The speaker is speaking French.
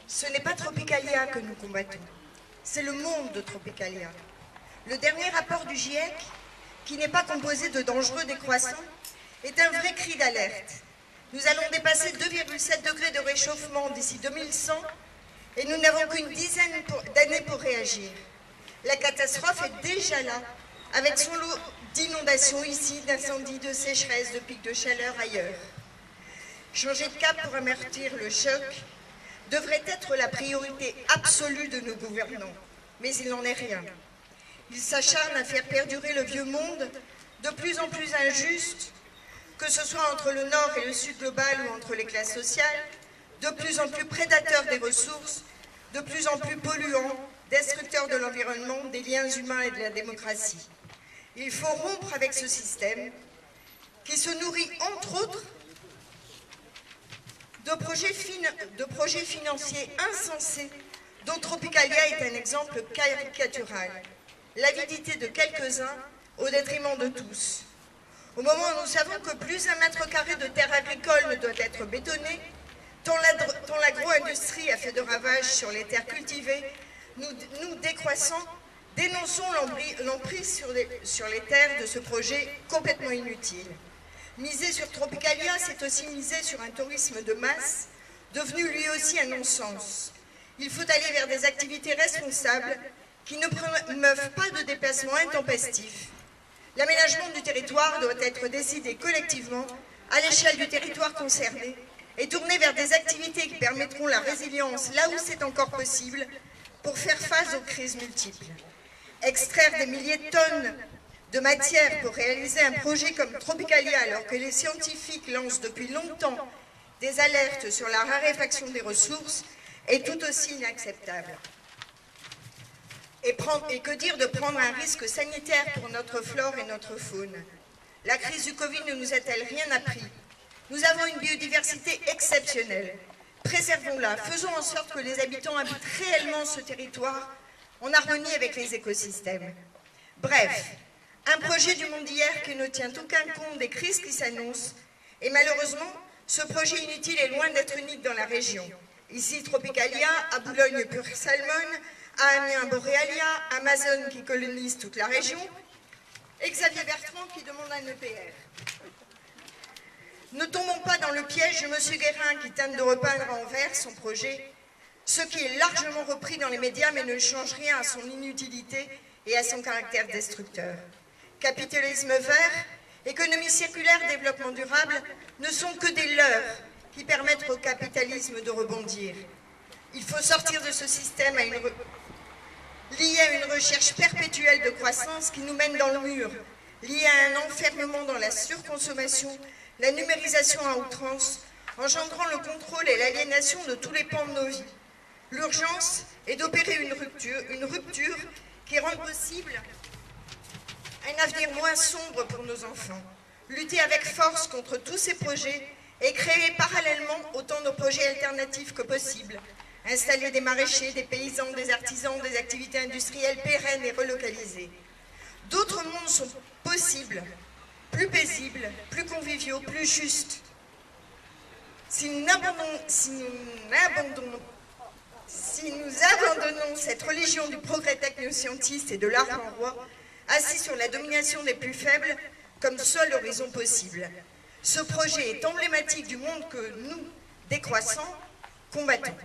Ce n'est pas Tropicalia que nous combattons, c'est le monde de Tropicalia. Le dernier rapport du GIEC, qui n'est pas composé de dangereux décroissants, est un vrai cri d'alerte. Nous allons dépasser 2,7 degrés de réchauffement d'ici 2100 et nous n'avons qu'une dizaine d'années pour réagir. La catastrophe est déjà là, avec son lot d'inondations ici, d'incendies, de sécheresse, de pics de chaleur ailleurs. Changer de cap pour amortir le choc devrait être la priorité absolue de nos gouvernants, mais il n'en est rien. Ils s'acharnent à faire perdurer le vieux monde, de plus en plus injuste, que ce soit entre le Nord et le Sud global ou entre les classes sociales, de plus en plus prédateur des ressources, de plus en plus polluant, destructeur de l'environnement, des liens humains et de la démocratie. Il faut rompre avec ce système qui se nourrit, entre autres, de projets financiers insensés dont Tropicalia est un exemple caricatural. L'avidité de quelques-uns au détriment de tous. Au moment où nous savons que plus un mètre carré de terre agricole ne doit être bétonné, tant l'agro-industrie a fait de ravages sur les terres cultivées, nous décroissants, dénonçons l'emprise sur les terres de ce projet complètement inutile. Miser sur Tropicalia, c'est aussi miser sur un tourisme de masse, devenu lui aussi un non-sens. Il faut aller vers des activités responsables qui ne promeuvent pas de déplacements intempestifs. L'aménagement du territoire doit être décidé collectivement à l'échelle du territoire concerné et tourné vers des activités qui permettront la résilience là où c'est encore possible pour faire face aux crises multiples. Extraire des milliers de tonnes de matière pour réaliser un projet comme Tropicalia alors que les scientifiques lancent depuis longtemps des alertes sur la raréfaction des ressources est tout aussi inacceptable. Et que dire de prendre un risque sanitaire pour notre flore et notre faune? La crise du Covid ne nous a-t-elle rien appris? Nous avons une biodiversité exceptionnelle. Préservons-la, faisons en sorte que les habitants habitent réellement ce territoire en harmonie avec les écosystèmes. Bref, un projet du monde d'hier qui ne tient aucun compte des crises qui s'annoncent, et malheureusement, ce projet inutile est loin d'être unique dans la région. Ici, Tropicalia, à Boulogne, Pure Salmon, à Amiens, Borealia, Amazon qui colonise toute la région, et Xavier Bertrand qui demande un EPR. Ne tombons pas dans le piège de M. Guérin qui tente de repeindre en vert son projet, ce qui est largement repris dans les médias mais ne change rien à son inutilité et à son caractère destructeur. Capitalisme vert, économie circulaire, développement durable ne sont que des leurres qui permettent au capitalisme de rebondir. Il faut sortir de ce système lié à une recherche perpétuelle de croissance qui nous mène dans le mur, lié à un enfermement dans la surconsommation, la numérisation à outrance, engendrant le contrôle et l'aliénation de tous les pans de nos vies. L'urgence est d'opérer une rupture qui rende possible un avenir moins sombre pour nos enfants. Lutter avec force contre tous ces projets et créer parallèlement autant de projets alternatifs que possible. Installer des maraîchers, des paysans, des artisans, des activités industrielles pérennes et relocalisées. D'autres mondes sont possibles, plus paisibles, plus conviviaux, plus justes. Si nous abandonnons cette religion du progrès technoscientiste et de l'art en roi, assis sur la domination des plus faibles, comme seul horizon possible. Ce projet est emblématique du monde que nous, décroissants, combattons.